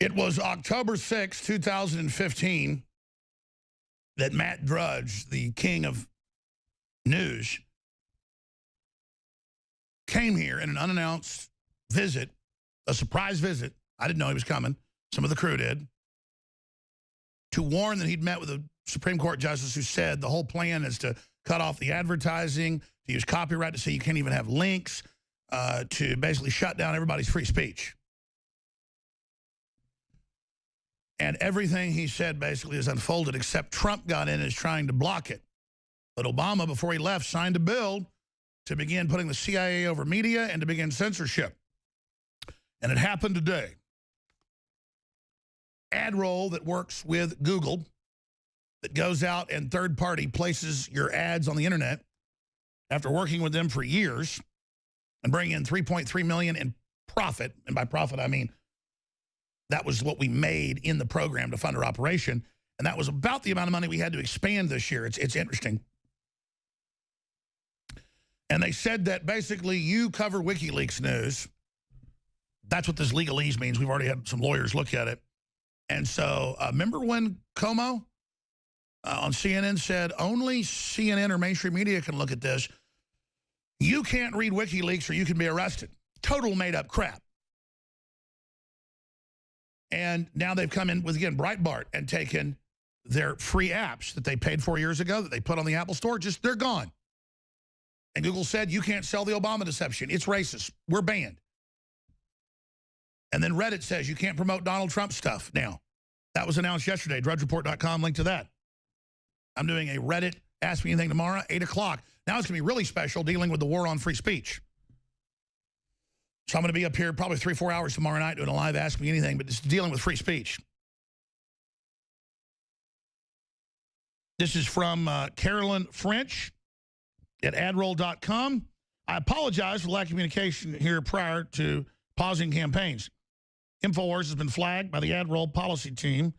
It was October 6, 2015, that Matt Drudge, the king of news, came here in an unannounced visit, a surprise visit. I didn't know he was coming. Some of the crew did. To warn that he'd met with a Supreme Court justice who said the whole plan is to cut off the advertising, to use copyright to say you can't even have links, to basically shut down everybody's free speech. And everything he said basically is unfolded, except Trump got in and is trying to block it. But Obama, before he left, signed a bill to begin putting the CIA over media and to begin censorship. And it happened today. AdRoll that works with Google, that goes out and third-party places your ads on the internet after working with them for years and bringing in $3.3 million in profit. And by profit, I mean that was what we made in the program to fund our operation. And that was about the amount of money we had to expand this year. It's interesting. And they said that basically you cover WikiLeaks news. That's what this legalese means. We've already had some lawyers look at it. And so remember when Como on CNN said only CNN or mainstream media can look at this? You can't read WikiLeaks or you can be arrested. Total made up crap. And now they've come in with, again, Breitbart and taken their free apps that they paid for years ago that they put on the Apple Store, just they're gone. And Google said, you can't sell the Obama deception. It's racist. We're banned. And then Reddit says you can't promote Donald Trump stuff now. That was announced yesterday, drudgereport.com, link to that. I'm doing a Reddit Ask Me Anything tomorrow, 8 o'clock. Now it's going to be really special dealing with the war on free speech. So I'm going to be up here probably 3-4 hours tomorrow night doing a live Ask Me Anything, but it's dealing with free speech. This is from Carolyn French at adroll.com. I apologize for lack of communication here prior to pausing campaigns. InfoWars has been flagged by the AdRoll policy team.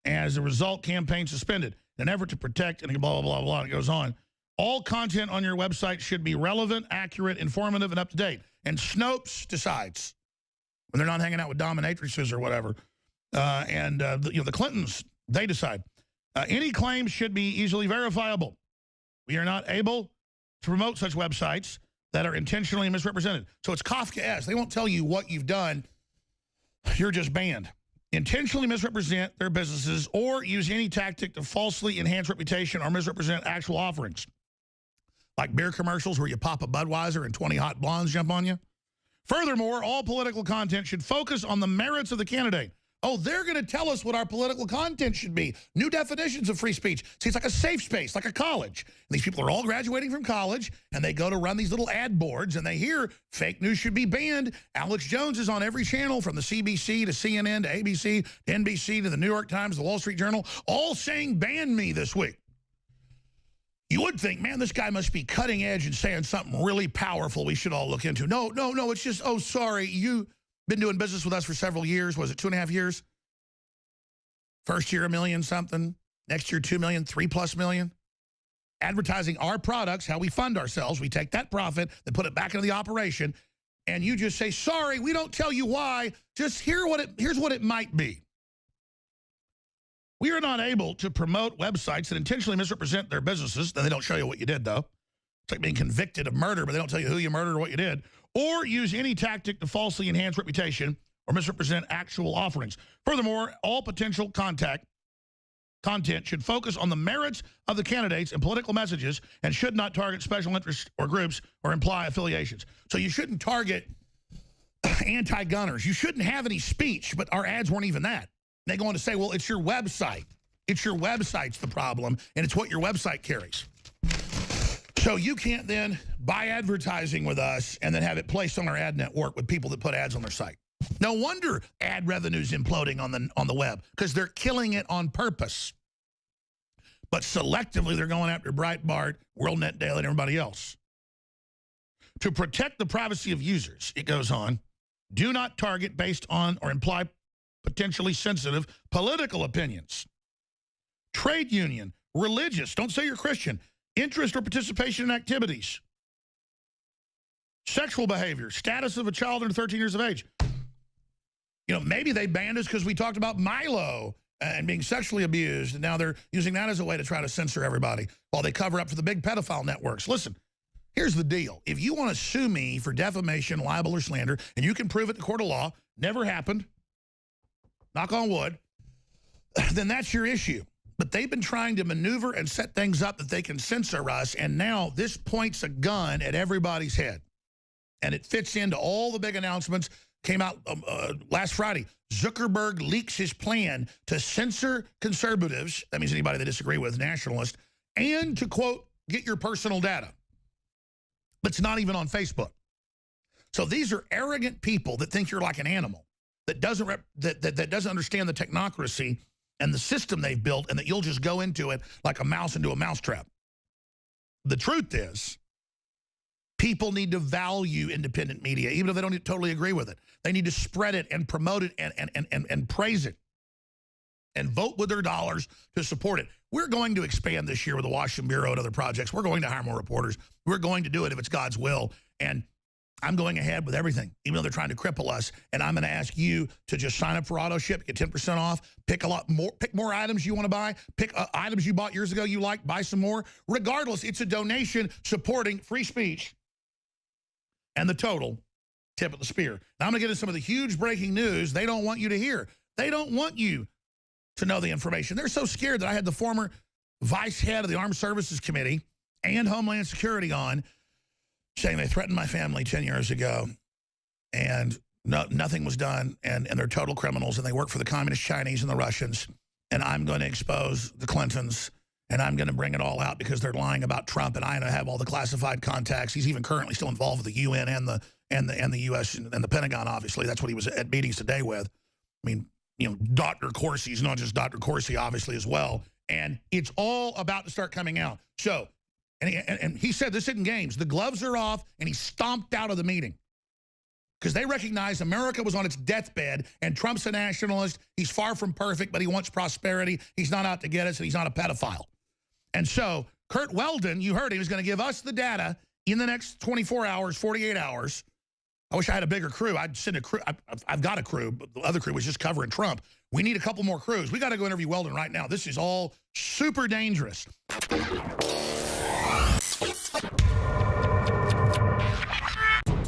As a result, campaign suspended. In an effort to protect and blah, blah, blah, blah, it goes on. All content on your website should be relevant, accurate, informative, and up-to-date. And Snopes decides when they're not hanging out with dominatrices or whatever. The Clintons, they decide. Any claims should be easily verifiable. We are not able to promote such websites that are intentionally misrepresented. So it's Kafka-esque. They won't tell you what you've done. You're just banned. Intentionally misrepresent their businesses or use any tactic to falsely enhance reputation or misrepresent actual offerings. Like beer commercials where you pop a Budweiser and 20 hot blondes jump on you. Furthermore, all political content should focus on the merits of the candidate. Oh, they're going to tell us what our political content should be. New definitions of free speech. See, it's like a safe space, like a college. And these people are all graduating from college, and they go to run these little ad boards, and they hear fake news should be banned. Alex Jones is on every channel, from the CBC to CNN to ABC to NBC to the New York Times, the Wall Street Journal, all saying ban me this week. You would think, man, this guy must be cutting edge and saying something really powerful we should all look into. No, it's just, oh, sorry, you've been doing business with us for several years. Was it 2.5 years? First year, $1 million something. Next year, $2 million, $3+ million. Advertising our products, how we fund ourselves. We take that profit, then put it back into the operation, and you just say, sorry, we don't tell you why. Just here's what it might be. We are not able to promote websites that intentionally misrepresent their businesses. Then they don't show you what you did, though. It's like being convicted of murder, but they don't tell you who you murdered or what you did. Or use any tactic to falsely enhance reputation or misrepresent actual offerings. Furthermore, all potential content should focus on the merits of the candidates and political messages and should not target special interests or groups or imply affiliations. So you shouldn't target anti-gunners. You shouldn't have any speech, but our ads weren't even that. They go on to say, well, it's your website. It's your website's the problem, and it's what your website carries. So you can't then buy advertising with us and then have it placed on our ad network with people that put ads on their site. No wonder ad revenue's imploding on the web, because they're killing it on purpose. But selectively, they're going after Breitbart, WorldNet Daily, and everybody else. To protect the privacy of users, it goes on, do not target based on or imply potentially sensitive political opinions. Trade union, religious, don't say you're Christian, interest or participation in activities. Sexual behavior, status of a child under 13 years of age. You know, maybe they banned us because we talked about Milo and being sexually abused, and now they're using that as a way to try to censor everybody while they cover up for the big pedophile networks. Listen, here's the deal. If you want to sue me for defamation, libel, or slander, and you can prove it in the court of law, never happened, knock on wood, then that's your issue. But they've been trying to maneuver and set things up that they can censor us, and now this points a gun at everybody's head. And it fits into all the big announcements. Came out last Friday. Zuckerberg leaks his plan to censor conservatives, that means anybody they disagree with, nationalists, and to, quote, get your personal data. But it's not even on Facebook. So these are arrogant people that think you're like an animal, that doesn't that doesn't understand the technocracy and the system they've built, and that you'll just go into it like a mouse into a mousetrap. The truth is, people need to value independent media, even if they don't totally agree with it. They need to spread it and promote it and praise it and vote with their dollars to support it. We're going to expand this year with the Washington Bureau and other projects. We're going to hire more reporters. We're going to do it if it's God's will. And I'm going ahead with everything, even though they're trying to cripple us. And I'm going to ask you to just sign up for AutoShip, get 10% off, pick more items you want to buy, pick items you bought years ago you like, buy some more. Regardless, it's a donation supporting free speech and the total tip of the spear. Now I'm going to get into some of the huge breaking news they don't want you to hear. They don't want you to know the information. They're so scared that I had the former vice head of the Armed Services Committee and Homeland Security on, saying they threatened my family 10 years ago and nothing was done, and they're total criminals, and they work for the Communist Chinese and the Russians, and I'm going to expose the Clintons, and I'm going to bring it all out because they're lying about Trump, and I have all the classified contacts. He's even currently still involved with the UN and the U.S. and the Pentagon, obviously. That's what he was at meetings today with. I mean, you know, Dr. Corsi's not just Dr. Corsi, obviously, as well. And it's all about to start coming out. So, and he said this isn't games. The gloves are off, and he stomped out of the meeting because they recognize America was on its deathbed, and Trump's a nationalist. He's far from perfect, but he wants prosperity. He's not out to get us, and he's not a pedophile. And so Kurt Weldon, you heard he was going to give us the data in the next 24 hours, 48 hours. I wish I had a bigger crew. I'd send a crew. I've got a crew, but the other crew was just covering Trump. We need a couple more crews. We got to go interview Weldon right now. This is all super dangerous.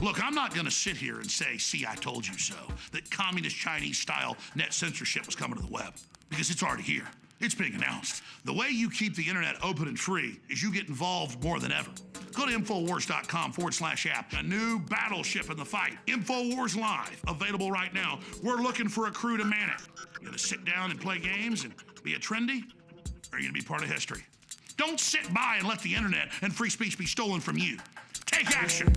Look, I'm not going to sit here and say, see, I told you so, that communist Chinese-style net censorship was coming to the web, because it's already here. It's being announced. The way you keep the internet open and free is you get involved more than ever. Go to Infowars.com/app. A new battleship in the fight. Infowars Live, available right now. We're looking for a crew to man it. You gonna sit down and play games and be a trendy? Or are you gonna be part of history? Don't sit by and let the internet and free speech be stolen from you. Take action.